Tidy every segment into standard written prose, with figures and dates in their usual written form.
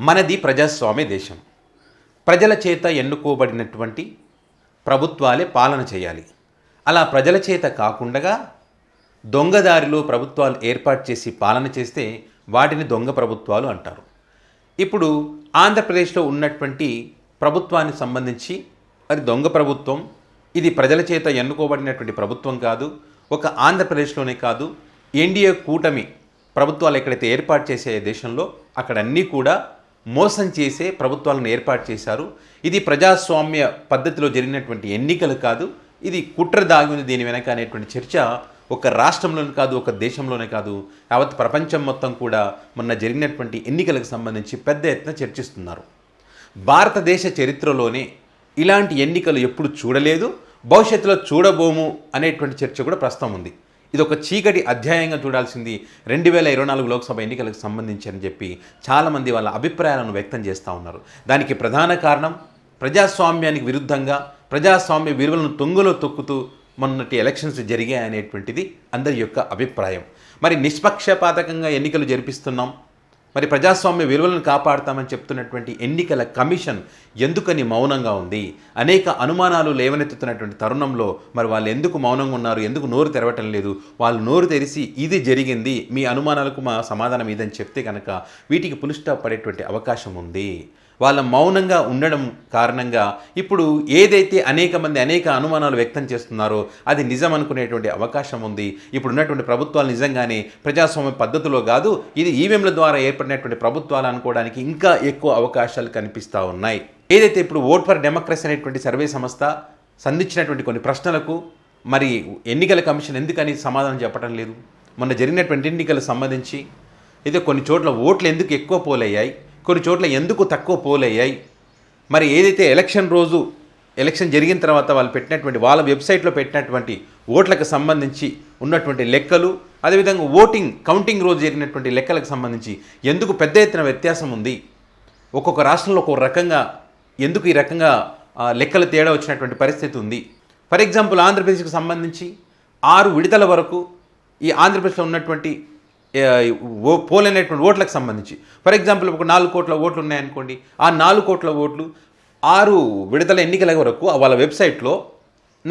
మనది ప్రజాస్వామ్య దేశం. ప్రజల చేత ఎన్నుకోబడినటువంటి ప్రభుత్వాలే పాలన చేయాలి. అలా ప్రజల చేత కాకుండా దొంగదారిలో ప్రభుత్వాలు ఏర్పాటు చేసి పాలన చేస్తే వాటిని దొంగ ప్రభుత్వాలు అంటారు. ఇప్పుడు ఆంధ్రప్రదేశ్లో ఉన్నటువంటి ప్రభుత్వానికి సంబంధించి అది దొంగ ప్రభుత్వం. ఇది ప్రజల చేత ఎన్నుకోబడినటువంటి ప్రభుత్వం కాదు. ఒక ఆంధ్రప్రదేశ్లోనే కాదు, ఎన్డీఏ కూటమి ప్రభుత్వాలు ఎక్కడైతే ఏర్పాటు చేసే దేశంలో అక్కడ అన్నీ కూడా మోసం చేసే ప్రభుత్వాలను ఏర్పాటు చేశారు. ఇది ప్రజాస్వామ్య పద్ధతిలో జరిగినటువంటి ఎన్నికలు కాదు, ఇది కుట్ర దాగి ఉంది దీని వెనక అనేటువంటి చర్చ ఒక రాష్ట్రంలోనే కాదు, ఒక దేశంలోనే కాదు, యావత్ ప్రపంచం మొత్తం కూడా మొన్న జరిగినటువంటి ఎన్నికలకు సంబంధించి పెద్ద ఎత్తున చర్చిస్తున్నారు. భారతదేశ చరిత్రలోనే ఇలాంటి ఎన్నికలు ఎప్పుడు చూడలేదు, భవిష్యత్తులో చూడబోము అనేటువంటి చర్చ కూడా ప్రస్తుతం ఉంది. ఇది ఒక చీకటి అధ్యాయంగా చూడాల్సింది 2024 లోక్సభ ఎన్నికలకు సంబంధించి అని చెప్పి చాలామంది వాళ్ళ అభిప్రాయాలను వ్యక్తం చేస్తూ ఉన్నారు. దానికి ప్రధాన కారణం ప్రజాస్వామ్యానికి విరుద్ధంగా ప్రజాస్వామ్య విలువలను తొంగలో తొక్కుతూ మొన్నటి ఎలక్షన్స్ జరిగాయి అనేటువంటిది అందరి యొక్క అభిప్రాయం. మరి నిష్పక్షపాతకంగా ఎన్నికలు జరిపిస్తున్నాం, మరి ప్రజాస్వామ్య విలువలను కాపాడుతామని చెప్తున్నటువంటి ఎన్నికల కమిషన్ ఎందుకని మౌనంగా ఉంది? అనేక అనుమానాలు లేవనెత్తుతున్నటువంటి తరుణంలో మరి వాళ్ళు ఎందుకు మౌనంగా ఉన్నారు? ఎందుకు నోరు తెరవటం లేదు? వాళ్ళు నోరు తెరిచి ఇది జరిగింది, మీ అనుమానాలకు మా సమాధానం ఇదని చెప్తే కనుక వీటికి పులిస్టాప్ పడేటువంటి అవకాశం ఉంది. వాళ్ళ మౌనంగా ఉండడం కారణంగా ఇప్పుడు ఏదైతే అనేక అనుమానాలు వ్యక్తం చేస్తున్నారో అది నిజం అనుకునేటువంటి అవకాశం ఉంది. ఇప్పుడు ఉన్నటువంటి ప్రభుత్వాలు నిజంగానే ప్రజాస్వామ్య పద్ధతిలో కాదు, ఇది ఈవీఎంల ద్వారా ఏర్పడినటువంటి ప్రభుత్వాలు అనుకోవడానికి ఇంకా ఎక్కువ అవకాశాలు కనిపిస్తూ ఉన్నాయి. ఏదైతే ఇప్పుడు ఓట్ ఫర్ డెమోక్రసీ అనేటువంటి సర్వే సంస్థ సంధించినటువంటి కొన్ని ప్రశ్నలకు మరి ఎన్నికల కమిషన్ ఎందుకని సమాధానం చెప్పడం లేదు? మొన్న జరిగినటువంటి ఎన్నికలకు సంబంధించి అయితే కొన్ని చోట్ల ఓట్లు ఎందుకు ఎక్కువ పోలయ్యాయి, కొన్ని చోట్ల ఎందుకు తక్కువ పోలయ్యాయి, మరి ఏదైతే ఎలక్షన్ రోజు ఎలక్షన్ జరిగిన తర్వాత వాళ్ళు పెట్టినటువంటి వాళ్ళ వెబ్సైట్లో పెట్టినటువంటి ఓట్లకు సంబంధించి ఉన్నటువంటి లెక్కలు, అదేవిధంగా కౌంటింగ్ రోజు జరిగినటువంటి లెక్కలకు సంబంధించి ఎందుకు పెద్ద ఎత్తున వ్యత్యాసం ఉంది? ఒక్కొక్క రాష్ట్రంలో ఒక్కొక్క రకంగా ఎందుకు ఈ రకంగా లెక్కలు తేడా వచ్చినటువంటి పరిస్థితి ఉంది. ఫర్ ఎగ్జాంపుల్ ఆంధ్రప్రదేశ్కి సంబంధించి 6 విడతల వరకు ఈ ఆంధ్రప్రదేశ్లో ఉన్నటువంటి పోలైనటువంటి ఓట్లకు సంబంధించి ఫర్ ఎగ్జాంపుల్ ఒక 4 కోట్ల ఓట్లు ఉన్నాయనుకోండి, ఆ 4 కోట్ల ఓట్లు 6 విడతల ఎన్నికల వరకు వాళ్ళ వెబ్సైట్లో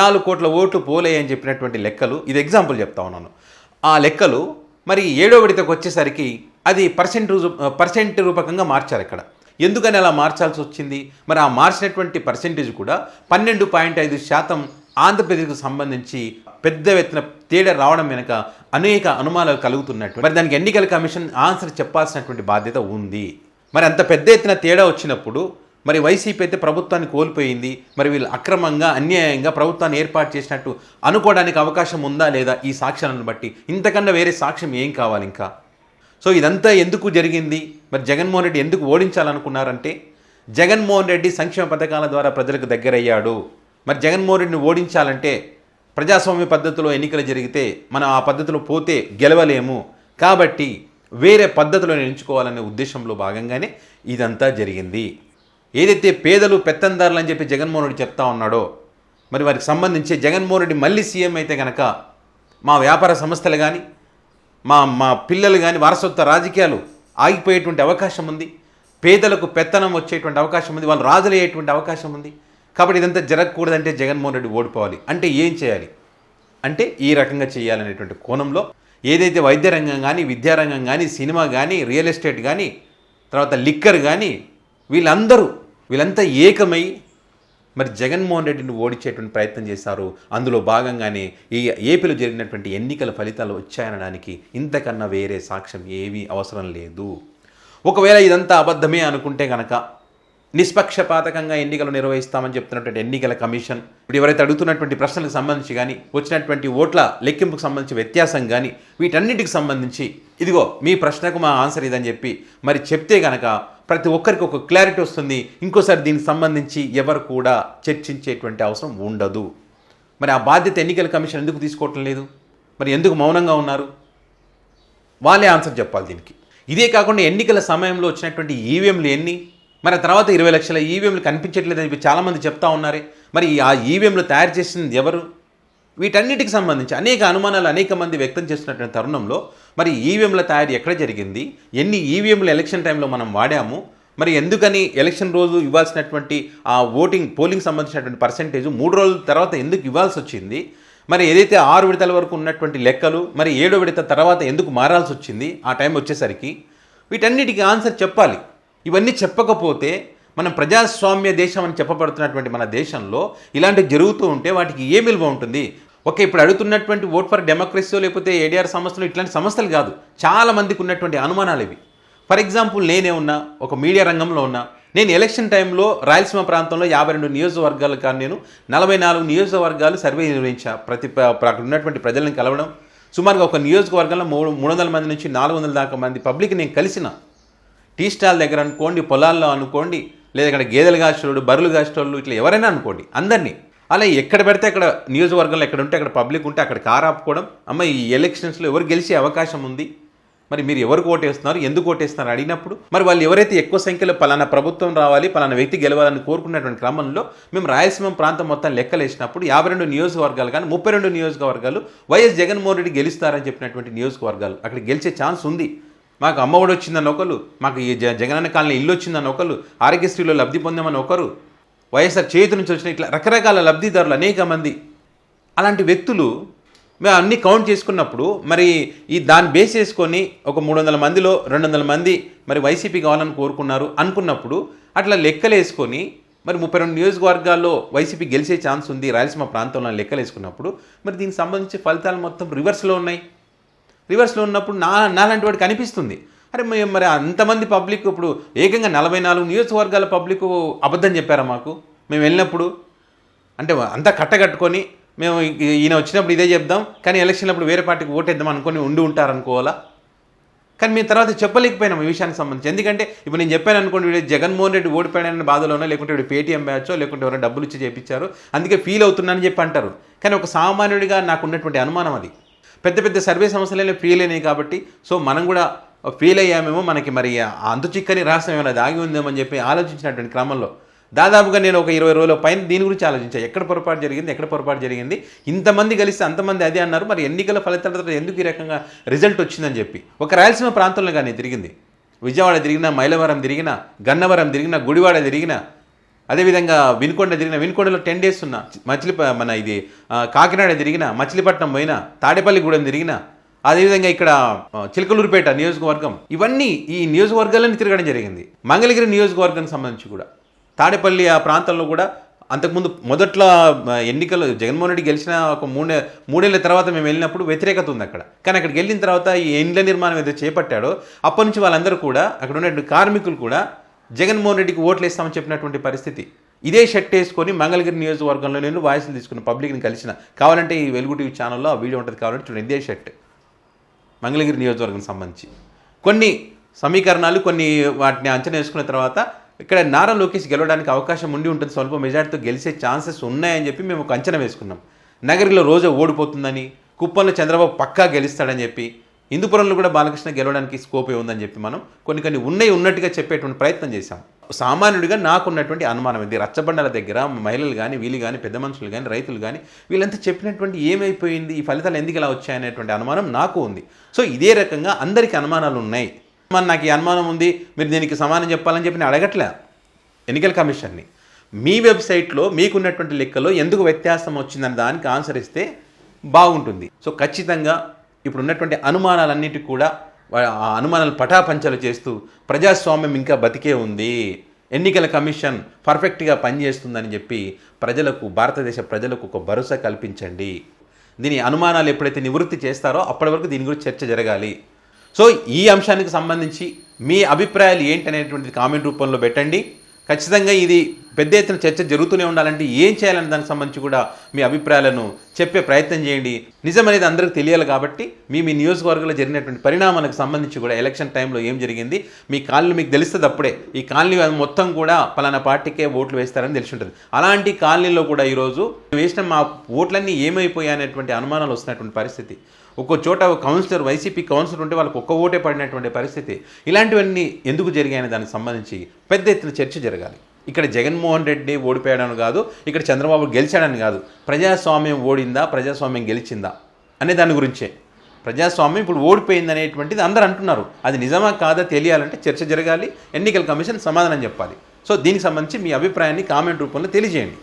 4 కోట్ల ఓట్లు పోలేయని చెప్పినటువంటి లెక్కలు, ఇది ఎగ్జాంపుల్ చెప్తా ఉన్నాను. ఆ లెక్కలు మరి 7వ విడతకు వచ్చేసరికి అది పర్సెంట్ రూపకంగా మార్చారు. ఇక్కడ ఎందుకని అలా మార్చాల్సి వచ్చింది? మరి ఆ మార్చినటువంటి పర్సెంటేజ్ కూడా 12.5% ఆంధ్రప్రదేశ్కు సంబంధించి పెద్ద ఎత్తున తేడా రావడం వెనుక అనేక అనుమానాలు కలుగుతున్నట్టు. మరి దానికి ఎన్నికల కమిషన్ ఆన్సర్ చెప్పాల్సినటువంటి బాధ్యత ఉంది. మరి అంత పెద్ద ఎత్తున తేడా వచ్చినప్పుడు మరి వైసీపీ అయితే ప్రభుత్వాన్ని కోల్పోయింది, మరి వీళ్ళు అక్రమంగా అన్యాయంగా ప్రభుత్వాన్ని ఏర్పాటు చేసినట్టు అనుకోవడానికి అవకాశం ఉందా లేదా? ఈ సాక్ష్యాలను బట్టి ఇంతకన్నా వేరే సాక్ష్యం ఏం కావాలి ఇంకా? సో ఇదంతా ఎందుకు జరిగింది? మరి జగన్మోహన్ రెడ్డి ఎందుకు ఓడించాలనుకున్నారంటే జగన్మోహన్ రెడ్డి సంక్షేమ పథకాల ద్వారా ప్రజలకు దగ్గరయ్యాడు. మరి జగన్మోహన్ రెడ్డిని ఓడించాలంటే ప్రజాస్వామ్య పద్ధతిలో ఎన్నికలు జరిగితే మనం ఆ పద్ధతిలో పోతే గెలవలేము, కాబట్టి వేరే పద్ధతిలో ఎంచుకోవాలనే ఉద్దేశంలో భాగంగానే ఇదంతా జరిగింది. ఏదైతే పేదలు పెత్తందారులు అని చెప్పి జగన్మోహన్ రెడ్డి చెప్తా ఉన్నాడో, మరి వారికి సంబంధించి జగన్మోహన్ రెడ్డి మళ్ళీ సీఎం అయితే కనుక మా వ్యాపార సంస్థలు కానీ మా పిల్లలు కానీ వారసత్వ రాజకీయాలు ఆగిపోయేటువంటి అవకాశం ఉంది, పేదలకు పెత్తనం వచ్చేటువంటి అవకాశం ఉంది, వాళ్ళు రాజులయ్యేటువంటి అవకాశం ఉంది. కాబట్టి ఇదంతా జరగకూడదంటే జగన్మోహన్ రెడ్డి ఓడిపోవాలి అంటే ఏం చేయాలి అంటే ఈ రకంగా చేయాలనేటువంటి కోణంలో ఏదైతే వైద్య రంగం కానీ, విద్యారంగం కానీ, సినిమా కానీ, రియల్ ఎస్టేట్ కానీ, తర్వాత లిక్కర్ కానీ వీళ్ళంతా ఏకమై మరి జగన్మోహన్ రెడ్డిని ఓడించేటువంటి ప్రయత్నం చేశారు. అందులో భాగంగానే ఈ ఏపీలో జరిగినటువంటి ఎన్నికల ఫలితాలు వచ్చాయనడానికి ఇంతకన్నా వేరే సాక్ష్యం ఏమీ అవసరం లేదు. ఒకవేళ ఇదంతా అబద్ధమే అనుకుంటే కనుక నిష్పక్షపాతకంగా ఎన్నికలు నిర్వహిస్తామని చెప్తున్నటువంటి ఎన్నికల కమిషన్ ఇప్పుడు ఎవరైతే అడుగుతున్నటువంటి ప్రశ్నలకు సంబంధించి కానీ, వచ్చినటువంటి ఓట్ల లెక్కింపుకు సంబంధించి వ్యత్యాసం కానీ, వీటన్నిటికి సంబంధించి ఇదిగో మీ ప్రశ్నకు మా ఆన్సర్ ఇదని చెప్పి మరి చెప్తే కనుక ప్రతి ఒక్కరికి ఒక క్లారిటీ వస్తుంది. ఇంకోసారి దీనికి సంబంధించి ఎవరు కూడా చర్చించేటువంటి అవసరం ఉండదు. మరి ఆ బాధ్యత ఎన్నికల కమిషన్ ఎందుకు తీసుకోవటం లేదు? మరి ఎందుకు మౌనంగా ఉన్నారు? వాళ్ళే ఆన్సర్ చెప్పాలి దీనికి. ఇదే కాకుండా ఎన్నికల సమయంలో వచ్చినటువంటి ఈవీఎంలు ఎన్ని, మరి తర్వాత 20 లక్షల ఈవీఎంలు కనిపించట్లేదని చెప్పి చాలామంది చెప్తా ఉన్నారే. మరి ఆ ఈవీఎంలు తయారు చేసింది ఎవరు? వీటన్నిటికి సంబంధించి అనేక అనుమానాలు అనేక మంది వ్యక్తం చేస్తున్నటువంటి తరుణంలో మరి ఈవీఎంల తయారీ ఎక్కడ జరిగింది, ఎన్ని ఈవీఎంలు ఎలక్షన్ టైంలో మనం వాడాము, మరి ఎందుకని ఎలక్షన్ రోజు ఇవ్వాల్సినటువంటి ఆ పోలింగ్ సంబంధించినటువంటి పర్సెంటేజ్ 3 రోజుల తర్వాత ఎందుకు ఇవ్వాల్సి వచ్చింది? మరి ఏదైతే 6 విడతల వరకు ఉన్నటువంటి లెక్కలు మరి 7వ విడత తర్వాత ఎందుకు మారాల్సి వచ్చింది ఆ టైం వచ్చేసరికి? వీటన్నిటికీ ఆన్సర్ చెప్పాలి. ఇవన్నీ చెప్పకపోతే మనం ప్రజాస్వామ్య దేశం అని చెప్పబడుతున్నటువంటి మన దేశంలో ఇలాంటివి జరుగుతూ ఉంటే వాటికి ఏ విలువ ఉంటుంది? ఓకే, ఇప్పుడు అడుగుతున్నటువంటి ఓట్ ఫర్ డెమోక్రసీ లేకపోతే ఏడీఆర్ సంస్థలు ఇట్లాంటి సంస్థలు కాదు, చాలా మందికి ఉన్నటువంటి అనుమానాలు ఇవి. ఫర్ ఎగ్జాంపుల్ నేనే ఉన్నా, ఒక మీడియా రంగంలో ఉన్నా, నేను ఎలక్షన్ టైంలో రాయలసీమ ప్రాంతంలో 52 నియోజకవర్గాలు కానీ నేను 44 నియోజకవర్గాలు సర్వే నిర్వహించా. అక్కడ ఉన్నటువంటి ప్రజలను కలవడం, సుమారుగా ఒక నియోజకవర్గంలో 300 మంది నుంచి 400 దాకా మంది పబ్లిక్ నేను కలిసిన. టీ స్టాల్ దగ్గర అనుకోండి, పొలాల్లో అనుకోండి, లేదా ఇక్కడ గేదెలు కాసేటోళ్ళు, బర్రెలు కాసేటోళ్ళు, ఇట్లా ఎవరైనా అనుకోండి, అందరినీ అలా ఎక్కడ పెడితే అక్కడ నియోజకవర్గంలో ఎక్కడ ఉంటే అక్కడ పబ్లిక్ ఉంటే అక్కడ కారు ఆపుకోవడం. అమ్మ, ఈ ఎలక్షన్స్లో ఎవరు గెలిచే అవకాశం ఉంది, మరి మీరు ఎవరికి ఓటేస్తున్నారు, ఎందుకు ఓటేస్తున్నారు అడిగినప్పుడు మరి వాళ్ళు ఎవరైతే ఎక్కువ సంఖ్యలో పలానా ప్రభుత్వం రావాలి, పలానా వ్యక్తి గెలవాలని కోరుకున్నటువంటి క్రమంలో మేము రాయలసీమ ప్రాంతం మొత్తం లెక్కలేసినప్పుడు 52 నియోజకవర్గాలు కానీ 32 నియోజకవర్గాలు వైఎస్ జగన్మోహన్ రెడ్డి గెలుస్తారని చెప్పినటువంటి నియోజకవర్గాలు. అక్కడ గెలిచే ఛాన్స్ ఉంది. మాకు అమ్మఒడి వచ్చిందని ఒకరు, మాకు ఈ జగనన్న కాలనీ ఇల్లు వచ్చిందని ఒకరు, ఆరోగ్యశ్రీలో లబ్ధి పొందామని ఒకరు, వైఎస్ఆర్ చేతి నుంచి వచ్చిన ఇట్లా రకరకాల లబ్ధిదారులు అనేక మంది. అలాంటి వ్యక్తులు మేము అన్నీ కౌంట్ చేసుకున్నప్పుడు మరి దాన్ని బేస్ చేసుకొని ఒక 300 మందిలో 200 మంది మరి వైసీపీ కావాలని కోరుకున్నారు అనుకున్నప్పుడు అట్లా లెక్కలు వేసుకొని మరి 32 నియోజకవర్గాల్లో వైసీపీ గెలిచే ఛాన్స్ ఉంది రాయలసీమ ప్రాంతంలో లెక్కలు వేసుకున్నప్పుడు మరి దీనికి సంబంధించి ఫలితాలు మొత్తం రివర్స్లో ఉన్నాయి. రివర్స్లో ఉన్నప్పుడు నాలాంటి వాడికి అనిపిస్తుంది, అరే మరి అంతమంది పబ్లిక్ ఇప్పుడు ఏకంగా 44 నియోజకవర్గాల పబ్లిక్ అబద్ధం చెప్పారా మాకు మేము వెళ్ళినప్పుడు? అంటే అంతా కట్టగట్టుకొని మేము ఈయన వచ్చినప్పుడు ఇదే చెప్దాం కానీ ఎలక్షన్లప్పుడు వేరే పార్టీకి ఓటేద్దాం అనుకొని ఉంటారనుకోవాలా? కానీ మేము తర్వాత చెప్పలేకపోయినాం ఈ విషయానికి సంబంధించి. ఎందుకంటే ఇప్పుడు నేను చెప్పాను అనుకోండి, వీడు జగన్మోహన్ రెడ్డి ఓడిపోయాడని బాధలోనో, లేకుంటే వీడు పేటీఎం బ్యాచో, లేకుంటే ఎవరైనా డబ్బులు ఇచ్చి చేయించారు అందుకే ఫీల్ అవుతున్నానని చెప్పి అంటారు. కానీ ఒక సామాన్యుడిగా నాకు ఉన్నటువంటి అనుమానం అది. పెద్ద పెద్ద సర్వే సంస్థలనే ఫీల్ అయినాయి కాబట్టి సో మనం కూడా ఫీల్ అయ్యామేమో, మనకి మరి అంతు చిక్కని రహస్యం ఏమైనా దాగి ఉందేమో అని చెప్పి ఆలోచించినటువంటి క్రమంలో దాదాపుగా నేను ఒక 20 రోజుల పైన దీని గురించి ఆలోచించాను. ఎక్కడ పొరపాటు జరిగింది, ఇంతమంది కలిస్తే అంతమంది అదే అన్నారు, మరి ఎన్నికల ఫలితాల తర్వాత ఎందుకు ఈ రకంగా రిజల్ట్ వచ్చిందని చెప్పి. ఒక రాయలసీమ ప్రాంతంలో కానీ తిరిగింది, విజయవాడ తిరిగినా, మైలవరం తిరిగినా, గన్నవరం తిరిగినా, గుడివాడ తిరిగినా, అదేవిధంగా వినుకొండ తిరిగిన, వినుకొండలో 10 days ఉన్నా, కాకినాడ తిరిగిన, మచిలీపట్నం పోయినా, తాడేపల్లిగూడెం తిరిగిన, అదేవిధంగా ఇక్కడ చిలకలూరుపేట నియోజకవర్గం, ఇవన్నీ ఈ నియోజకవర్గాలను తిరగడం జరిగింది. మంగళగిరి నియోజకవర్గానికి సంబంధించి కూడా తాడేపల్లి ఆ ప్రాంతంలో కూడా అంతకుముందు మొదట్లో ఎన్నికలు జగన్మోహన్ రెడ్డి గెలిచిన ఒక మూడేళ్ల తర్వాత మేము వెళ్ళినప్పుడు వ్యతిరేకత ఉంది అక్కడ. కానీ అక్కడికి వెళ్ళిన తర్వాత ఈ ఇండ్ల నిర్మాణం ఏదైతే చేపట్టాడో అప్పటి నుంచి వాళ్ళందరూ కూడా అక్కడ ఉన్నటువంటి కార్మికులు కూడా జగన్మోహన్ రెడ్డికి ఓట్లు వేస్తామని చెప్పినటువంటి పరిస్థితి. ఇదే షర్ట్ వేసుకొని మంగళగిరి నియోజకవర్గంలో నేను వాయిస్లు తీసుకున్న పబ్లిక్ని కలిసిన. కావాలంటే ఈ వెలుగు టీవీ ఛానల్లో ఆ వీడియో ఉంటుంది, కావాలంటే చూడండి. ఇదే షర్ట్ మంగళగిరి నియోజకవర్గం సంబంధించి కొన్ని సమీకరణాలు, కొన్ని వాటిని అంచనా వేసుకున్న తర్వాత ఇక్కడ నారా లోకేష్ గెలవడానికి అవకాశం ఉండి ఉంటుంది, స్వల్ప మెజార్టీతో గెలిచే ఛాన్సెస్ ఉన్నాయని చెప్పి మేము ఒక అంచనా వేసుకున్నాం. నగరిలో రోజా ఓడిపోతుందని, కుప్పంలో చంద్రబాబు పక్కా గెలుస్తాడని చెప్పి, హిందూపురంలో కూడా బాలకృష్ణ గెలవడానికి స్కోప్ ఉందని చెప్పి మనం కొన్ని ఉన్నట్టుగా చెప్పేటువంటి ప్రయత్నం చేశాం. సామాన్యుడిగా నాకున్నటువంటి అనుమానం ఇది. రచ్చబండల దగ్గర మహిళలు కానీ, వీళ్ళు కానీ, పెద్ద మనుషులు కానీ, రైతులు కానీ, వీళ్ళంతా చెప్పినటువంటి ఏమైపోయింది, ఈ ఫలితాలు ఎందుకు ఇలా వచ్చాయనేటువంటి అనుమానం నాకు ఉంది. సో ఇదే రకంగా అందరికీ అనుమానాలు ఉన్నాయి. నాకు ఈ అనుమానం ఉంది, మీరు దీనికి సమానం చెప్పాలని చెప్పి నేను అడగట్లే ఎన్నికల కమిషన్ని. మీ వెబ్సైట్లో మీకున్నటువంటి లెక్కలో ఎందుకు వ్యత్యాసం వచ్చిందని దానికి ఆన్సర్ ఇస్తే బాగుంటుంది. సో ఖచ్చితంగా ఇప్పుడు ఉన్నటువంటి అనుమానాలన్నిటి కూడా ఆ అనుమానాలు పటాపంచలు చేస్తూ ప్రజాస్వామ్యం ఇంకా బతికే ఉంది, ఎన్నికల కమిషన్ పర్ఫెక్ట్గా పనిచేస్తుందని చెప్పి భారతదేశ ప్రజలకు ఒక భరోసా కల్పించండి. దీని అనుమానాలు ఎప్పుడైతే నివృత్తి చేస్తారో అప్పటి వరకు దీని గురించి చర్చ జరగాలి. సో ఈ అంశానికి సంబంధించి మీ అభిప్రాయాలు ఏంటనేటువంటిది కామెంట్ రూపంలో పెట్టండి. ఖచ్చితంగా ఇది పెద్ద ఎత్తున చర్చ జరుగుతూనే ఉండాలంటే ఏం చేయాలని దానికి సంబంధించి కూడా మీ అభిప్రాయాలను చెప్పే ప్రయత్నం చేయండి. నిజం అనేది అందరికీ తెలియాలి కాబట్టి మీ నియోజకవర్గంలో జరిగినటువంటి పరిణామాలకు సంబంధించి కూడా ఎలక్షన్ టైంలో ఏం జరిగింది మీ కాలనీ మీకు తెలుస్తుంది. అప్పుడే ఈ కాలనీ మొత్తం కూడా పలానా పార్టీకే ఓట్లు వేస్తారని తెలిసి ఉంటుంది. అలాంటి కాలనీలో కూడా ఈరోజు వేసిన మా ఓట్లన్నీ ఏమైపోయాయనేటువంటి అనుమానాలు వస్తున్నటువంటి పరిస్థితి. ఒక్కో చోట కౌన్సిలర్, వైసీపీ కౌన్సిలర్ ఉంటే వాళ్ళకి ఒక్క ఓటే పడినటువంటి పరిస్థితి. ఇలాంటివన్నీ ఎందుకు జరిగాయనే దానికి సంబంధించి పెద్ద ఎత్తున చర్చ జరగాలి. ఇక్కడ జగన్మోహన్ రెడ్డి ఓడిపోయాడని కాదు, ఇక్కడ చంద్రబాబు గెలిచాడని కాదు, ప్రజాస్వామ్యం ఓడిందా, ప్రజాస్వామ్యం గెలిచిందా అనే దాని గురించే. ప్రజాస్వామ్యం ఇప్పుడు ఓడిపోయింది అనేటువంటిది అందరూ అంటున్నారు. అది నిజమా కాదా తెలియాలంటే చర్చ జరగాలి, ఎన్నికల కమిషన్ సమాధానం చెప్పాలి. సో దీనికి సంబంధించి మీ అభిప్రాయాన్ని కామెంట్ రూపంలో తెలియజేయండి.